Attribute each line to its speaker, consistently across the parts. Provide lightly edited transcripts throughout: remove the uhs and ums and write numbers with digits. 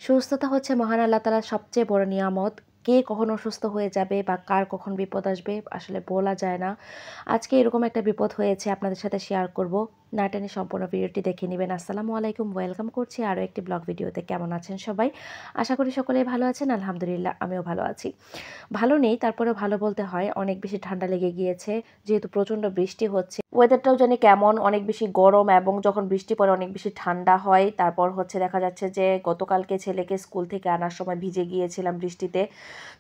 Speaker 1: সুস্থতা হচ্ছে মহান আল্লাহ তাআলার সবচেয়ে বড় নিয়ামত। কে কখন অসুস্থ হয়ে যাবে বা কার কখন বিপদ আসবে আসলে বলা যায় না। আজকে এরকম একটা বিপদ হয়েছে আপনাদের সাথে শেয়ার করব। না টেনে সম্পূর্ণ ভিডিওটি দেখে নিবেন। আসসালামু আলাইকুম, ওয়েলকাম করছি আরও একটি ব্লগ ভিডিওতে। কেমন আছেন সবাই? আশা করি সকলেই ভালো আছেন। আলহামদুলিল্লাহ আমিও ভালো আছি। ভালো নেই, তারপরেও ভালো বলতে হয়। অনেক বেশি ঠান্ডা লেগে গিয়েছে। যেহেতু প্রচণ্ড বৃষ্টি হচ্ছে, ওয়েদারটাও জানি কেমন, অনেক বেশি গরম এবং যখন বৃষ্টি পড়ে অনেক বেশি ঠান্ডা হয়। তারপর হচ্ছে দেখা যাচ্ছে যে গতকালকে ছেলেকে স্কুল থেকে আনার সময় ভিজে গিয়েছিলাম বৃষ্টিতে।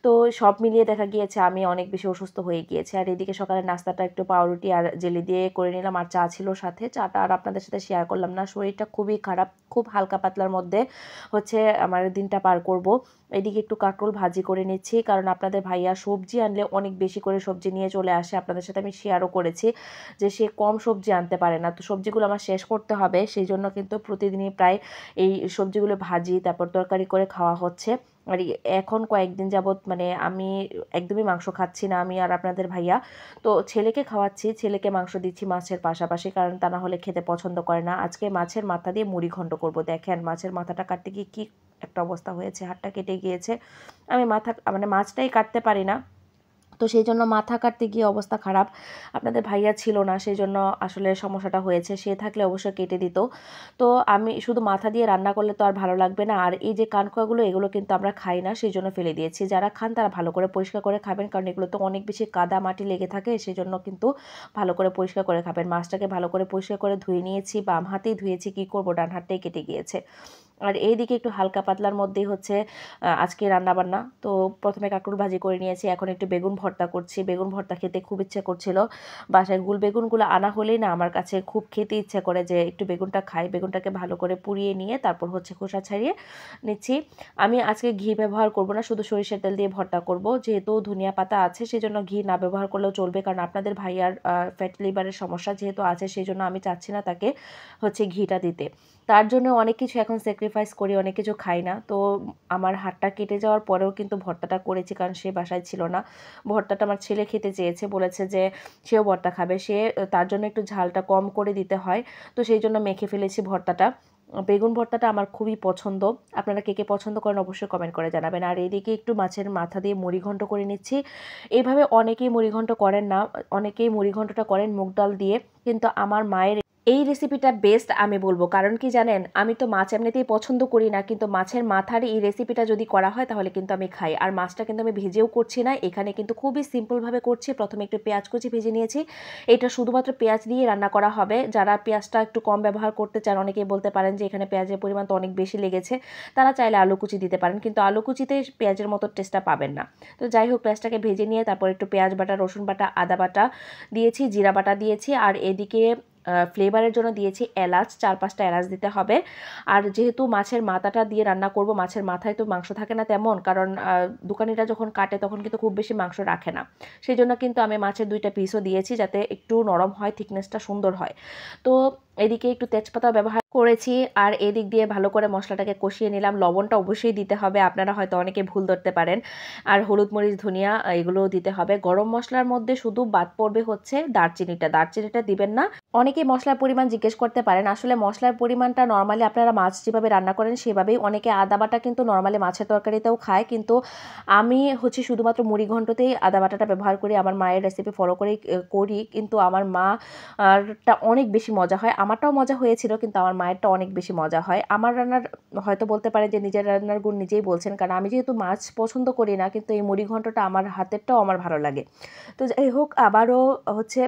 Speaker 1: তো সব মিলিয়ে দেখা গিয়েছে আমি অনেক বেশি অসুস্থ হয়ে গিয়েছি। আর এদিকে সকালের নাস্তাটা একটু পাউরুটি আর জেলি দিয়ে করে নিলাম, আর চা ছিল সাথে। চাটা আর আপনাদের সাথে শেয়ার করলাম না। শরীরটা খুবই খারাপ, খুব হালকা পাতলার মধ্যে হচ্ছে আমার দিনটা পার করব। এদিকে একটু কাঁকরোল ভাজি করে নিচ্ছি, কারণ আপনাদের ভাইয়া সবজি আনলে অনেক বেশি করে সবজি নিয়ে চলে আসে। আপনাদের সাথে আমি শেয়ারও করেছি যে সে কম সবজি আনতে পারে না, তো সবজিগুলো আমার শেষ করতে হবে। সেই জন্য কিন্তু প্রতিদিনই প্রায় এই সবজিগুলো ভাজি তারপর তরকারি করে খাওয়া হচ্ছে। আর এখন কয়েকদিন যাবৎ মানে আমি একদমই মাংস খাচ্ছি না, আমি আর আপনাদের ভাইয়া। তো ছেলেকে খাওয়াচ্ছি, ছেলেকে মাংস দিচ্ছি মাছের পাশাপাশি, কারণ তা না হলে খেতে পছন্দ করে না। আজকে মাছের মাথা দিয়ে মুড়ি ঘন্ট করব। দেখেন মাছের মাথাটা কাটতে গিয়ে কী একটা অবস্থা হয়েছে, হাতটা কেটে গিয়েছে। আমি মাছটাই কাটতে পারি না, তো সেই জন্য মাথা কাটতে গিয়ে অবস্থা খারাপ। আপনাদের ভাইয়া ছিল না, সেই জন্য আসলে সমস্যাটা হয়েছে। সে থাকলে অবশ্যই কেটে দিত। তো আমি শুধু মাথা দিয়ে রান্না করলে তো আর ভালো লাগবে না। আর এই যে কানকোয়াগুলো, এগুলো কিন্তু আমরা খাই না, সেই জন্য ফেলে দিয়েছি। যারা খান তারা ভালো করে পরিষ্কার করে খাবেন, কারণ এগুলো তো অনেক বেশি কাদা মাটি লেগে থাকে, সেই জন্য কিন্তু ভালো করে পরিষ্কার করে খাবেন। মাছটাকে ভালো করে পরিষ্কার করে ধুয়ে নিয়েছি, বাম হাতেই ধুয়েছি, কী করবো, ডান হাতটাই কেটে গিয়েছে। আর এইদিকে একটু হালকা পাতলার মধ্যেই হচ্ছে আজকে রান্নাবান্না। তো প্রথমে কাঁকরোল ভাজি করে নিয়েছি, এখন একটু বেগুন ভর্তা করছি। বেগুন ভর্তা খেতে খুব ইচ্ছে করছিল। বাসায় গুল বেগুনগুলো আনা হলেই না আমার কাছে খুব খেতে ইচ্ছে করে যে একটু বেগুনটা খাই। বেগুনটাকে ভালো করে পুড়িয়ে নিয়ে তারপর হচ্ছে খোসা ছাড়িয়ে নিচ্ছি। আমি আজকে ঘি ব্যবহার করব না, শুধু সরিষার তেল দিয়ে ভর্তা করব। যেহেতু ধনিয়া পাতা আছে সেজন্য ঘি না ব্যবহার করলেও চলবে, কারণ আপনাদের ভাইয়ার ফ্যাট লিভারের সমস্যা যেহেতু আছে, সেই জন্য আমি চাচ্ছি না তাকে হচ্ছে ঘিটা দিতে। তার জন্য অনেক কিছু এখন স্যাক্রিফাইস করি, অনেক কিছু খাই না। তো আমার হাতটা কেটে যাওয়ার পরেও কিন্তু ভর্তাটা করেছি, কারণ সে বাসায় ছিল না। ভর্তাটা আমার ছেলে খেতে চেয়েছে, বলেছে যে সেও ভর্তা খাবে। তার জন্য একটু ঝালটা কম করে দিতে হয়, তো সেই জন্য মেখে ফেলেছি ভর্তাটা। বেগুন ভর্তাটা আমার খুবই পছন্দ। আপনারা কে কে পছন্দ করেন অবশ্যই কমেন্ট করে জানাবেন। আর এইদিকে একটু মাছের মাথা দিয়ে মুড়িঘণ্ট করে নিচ্ছি। এইভাবে অনেকেই মুড়িঘণ্ট করেন না, অনেকেই মুড়িঘণ্টটা করেন মুগ ডাল দিয়ে, কিন্তু আমার মায়ের এই রেসিপিটা বেস্ট আমি বলবো। কারণ কি জানেন, আমি তো মাছ এমনিতেই পছন্দ করি না, কিন্তু মাছের মাথার এই রেসিপিটা যদি করা হয় তাহলে কিন্তু আমি খাই। আর মাছটা কিন্তু আমি ভেজেও করছি না, এখানে কিন্তু খুবই সিম্পলভাবে করছি। প্রথমে একটু পেঁয়াজ কুচি ভেজে নিয়েছি। এটা শুধুমাত্র পেঁয়াজ দিয়ে রান্না করা হবে। যারা পেঁয়াজটা একটু কম ব্যবহার করতে চান, অনেকেই বলতে পারেন যে এখানে পেঁয়াজের পরিমাণ তো অনেক বেশি লেগেছে, তারা চাইলে আলু কুচি দিতে পারেন, কিন্তু আলু কুচিতে পেঁয়াজের মতো টেস্টটা পাবেন না। তো যাই হোক, পেঁয়াজটাকে ভেজে নিয়ে তারপর একটু পেঁয়াজ বাটা, রসুন বাটা, আদা বাটা দিয়েছি, জিরা বাটা দিয়েছি, আর এদিকে ফ্লেভারের জন্য দিয়েছি এলাচ, 4-5টা এলাচ দিতে হবে। আর যেহেতু মাছের মাথাটা দিয়ে রান্না করব, মাছের মাথায় তো মাংস থাকে না তেমন, কারণ দোকানিরা যখন কাটে তখন কিন্তু খুব বেশি মাংস রাখে না। সেই জন্য কিন্তু আমি মাছের 2টা পিসও দিয়েছি, যাতে একটু নরম হয়, থিকনেসটা সুন্দর হয়। তো এদিকে একটু তেজপাতা ব্যবহার করেছি, আর এদিক দিয়ে ভালো করে মশলাটাকে কষিয়ে নিলাম। লবণটা অবশ্যই দিতে হবে, আপনারা হয়তো অনেকে ভুল ধরতে পারেন। আর হলুদ মরিচ ধনিয়া এগুলোও দিতে হবে। গরম মশলার মধ্যে শুধু বাদ পড়বে হচ্ছে দারচিনিটা দিবেন না। অনেকেই মশলার পরিমাণ জিজ্ঞেস করতে পারেন, আসলে মশলার পরিমাণটা নর্মালি আপনারা মাছ যেভাবে রান্না করেন সেভাবেই। অনেকে আদা বাটা কিন্তু নর্মালি মাছের তরকারিতেও খায়, কিন্তু আমি হচ্ছে শুধুমাত্র মুড়ি ঘন্টতেই আদা বাটাটা ব্যবহার করি। আমার মায়ের রেসিপি ফলো করেই করি, কিন্তু আমার মারটা অনেক বেশি মজা হয়। আমারটাও মজা হয়েছিল, কিন্তু আমার মায়েরটা অনেক বেশি মজা হয়। আমার রান্নার হয়তো বলতে পারে যে নিজের রান্নার গুণ নিজেই বলছেন, কারণ আমি যেহেতু মাছ পছন্দ করি না, কিন্তু এই মুড়ি ঘন্টটা আমার হাতেরটাও আমার ভালো লাগে। তো যাই হোক, আবারও হচ্ছে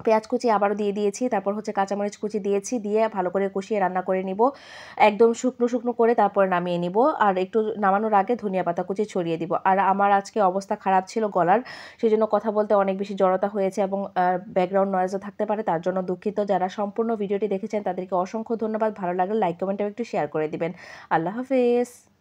Speaker 1: পেঁয়াজ কুচি আবারও দিয়ে দিয়েছি, তারপর হচ্ছে কাঁচামরিচ কুচি দিয়েছি, দিয়ে ভালো করে কষিয়ে রান্না করে নিব একদম শুকনো শুকনো করে, তারপর নামিয়ে নিব। আর একটু নামানোর আগে ধনিয়া পাতা কুচি ছড়িয়ে দিব। আর আমার আজকে অবস্থা খারাপ ছিল গলার, সেই জন্য কথা বলতে অনেক বেশি জড়তা হয়েছে এবং ব্যাকগ্রাউন্ড নয়েজও থাকতে পারে, তার জন্য দুঃখিত। যারা সম্পূর্ণ ভিডিওটি দেখেছেন তাদেরকে অসংখ্য ধন্যবাদ। ভালো লাগলে লাইক কমেন্ট এবং একটু শেয়ার করে দিবেন। আল্লাহ হাফেজ।